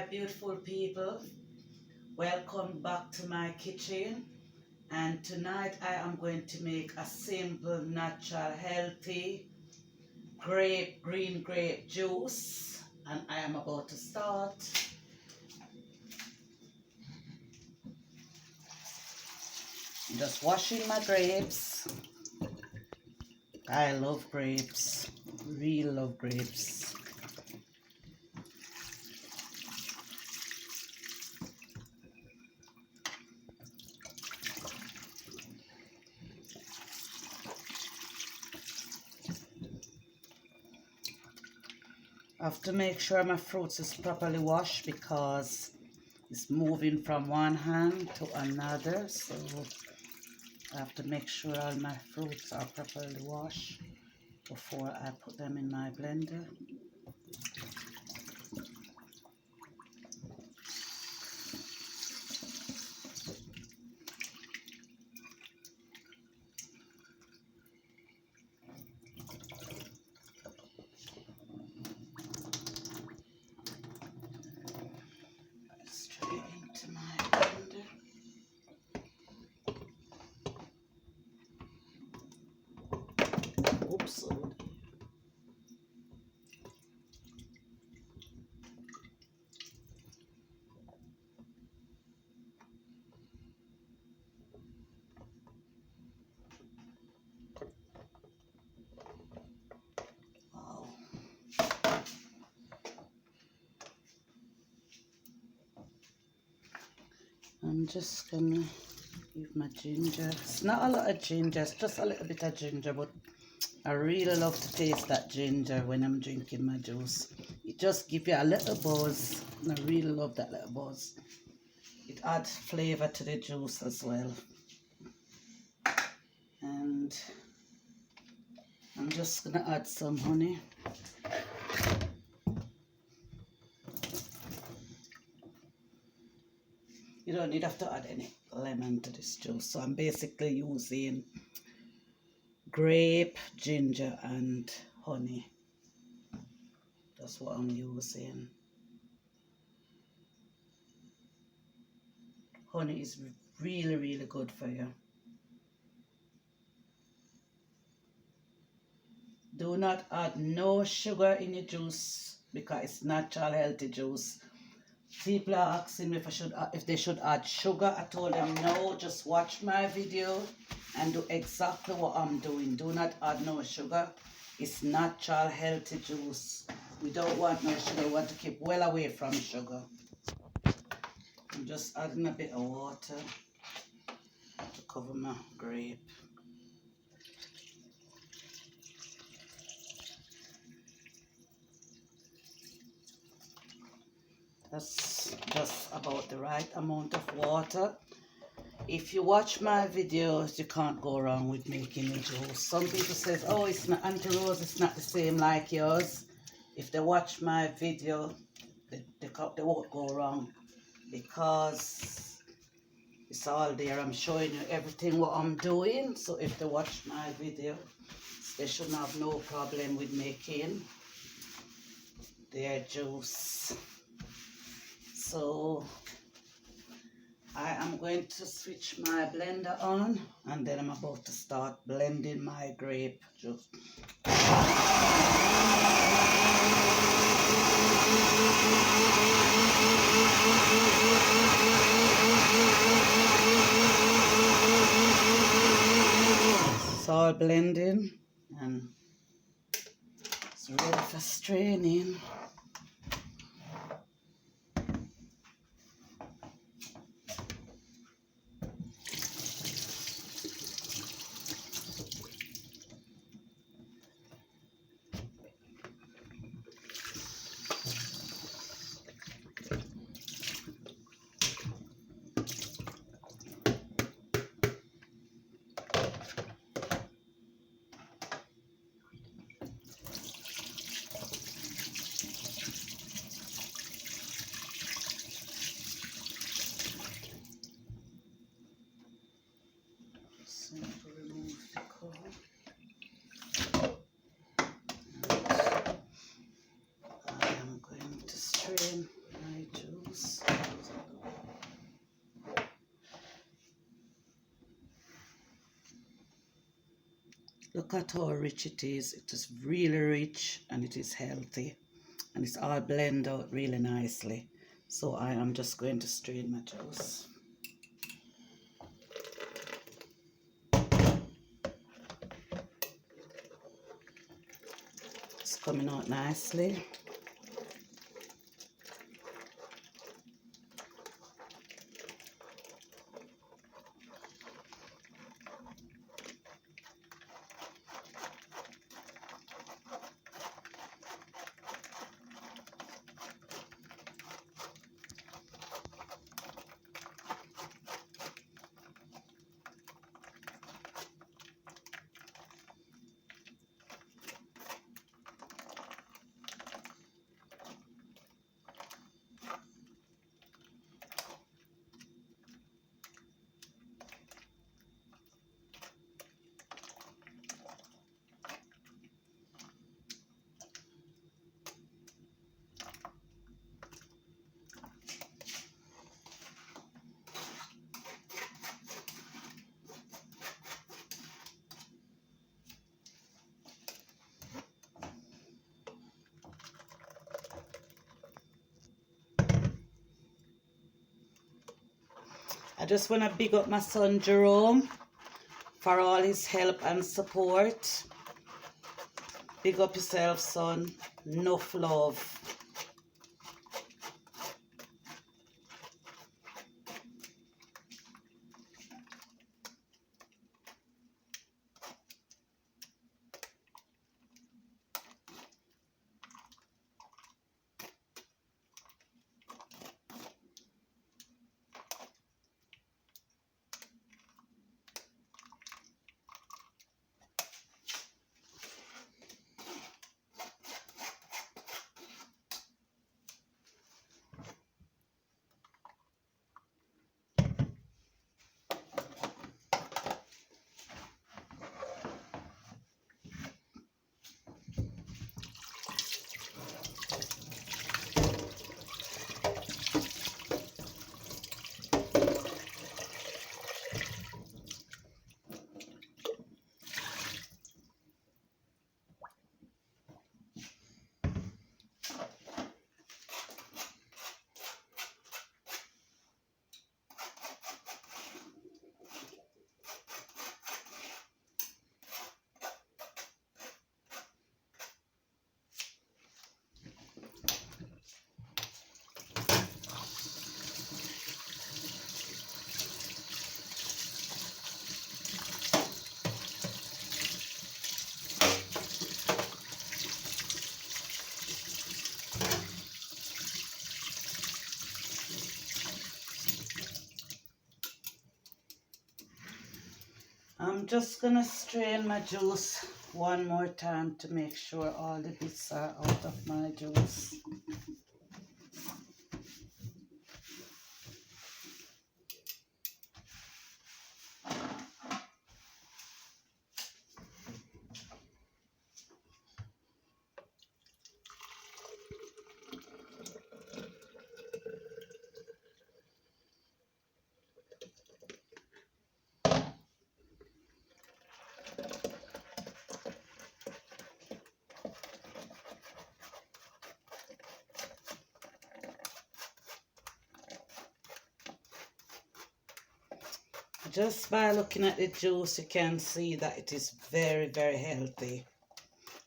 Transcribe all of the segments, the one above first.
my beautiful people, welcome back to my kitchen. And tonight I am going to make a simple, natural, healthy green grape juice, and I am about to start. I'm just washing my grapes. I love grapes, really love grapes. I have to make sure my fruits is properly washed because it's moving from one hand to another, so I have to make sure all my fruits are properly washed before I put them in my blender. Straight into my blender. Oops. Wow. I'm just gonna give my ginger. It's not a lot of ginger, it's just a little bit of ginger, but I really love to taste that ginger when I'm drinking my juice. It just gives you a little buzz, and I really love that little buzz. It adds flavor to the juice as well. And I'm just gonna add some honey. You don't need to add any lemon to this juice. So I'm basically using grape, ginger, and honey. That's what I'm using. Honey is really, really good for you. Do not add no sugar in your juice because it's natural, healthy juice. People are asking me if they should add sugar. I told them no, just watch my video and do exactly what I'm doing. Do not add no sugar. It's natural, healthy juice. We don't want no sugar. We want to keep well away from sugar. I'm just adding a bit of water to cover my grape. That's just about the right amount of water. If you watch my videos, you can't go wrong with making a juice. Some people say, oh, it's not Auntie Rose, it's not the same like yours. If they watch my video, they won't go wrong because it's all there. I'm showing you everything what I'm doing. So if they watch my video, they shouldn't have no problem with making their juice. So I am going to switch my blender on and then I'm about to start blending my grape juice. It's all blending and it's ready for straining. Look at how rich it is. It is really rich and it is healthy. And it's all blended out really nicely. So I am just going to strain my juice. It's coming out nicely. I just want to big up my son Jerome for all his help and support. Big up yourself, son. Enough love. I'm just gonna strain my juice one more time to make sure all the bits are out of my juice. Just by looking at the juice, you can see that it is very, very healthy.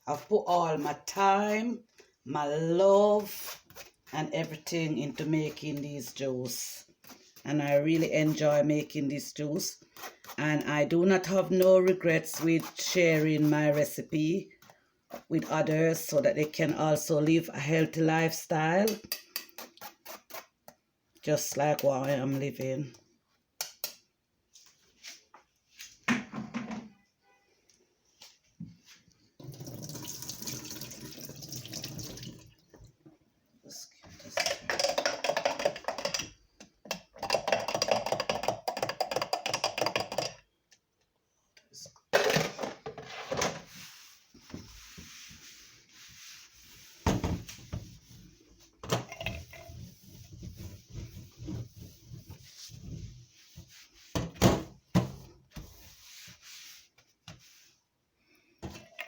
I've put all my time, my love, and everything into making these juice. And I really enjoy making this juice. And I do not have no regrets with sharing my recipe with others so that they can also live a healthy lifestyle. Just like what I am living.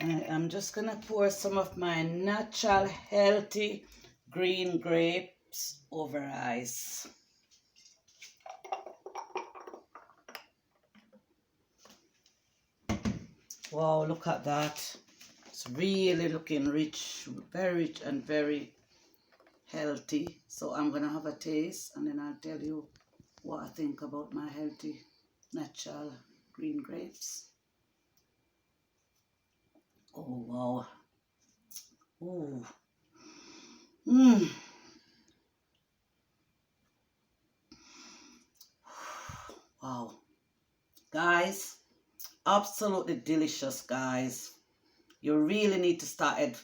And I'm just gonna pour some of my natural healthy green grapes over ice. Wow, look at that. It's really looking rich, very rich and very healthy. So I'm gonna have a taste and then I'll tell you what I think about my healthy natural green grapes. Oh wow. Oh. Mmm. Wow. Guys, absolutely delicious, guys. You really need to start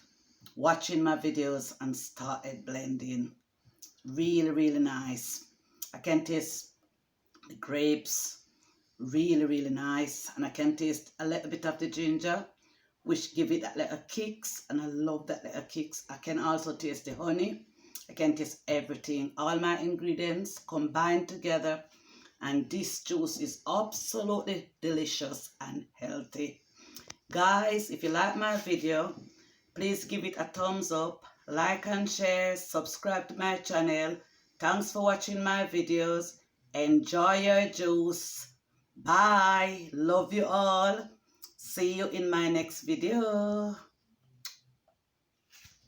watching my videos and started blending. Really, really nice. I can taste the grapes, really, really nice. And I can taste a little bit of the ginger, which give it that little kicks. And I love that little kicks. I can also taste the honey. I can taste everything. All my ingredients combined together. And this juice is absolutely delicious and healthy. Guys, if you like my video, please give it a thumbs up, like and share, subscribe to my channel. Thanks for watching my videos. Enjoy your juice. Bye. Love you all. See you in my next video.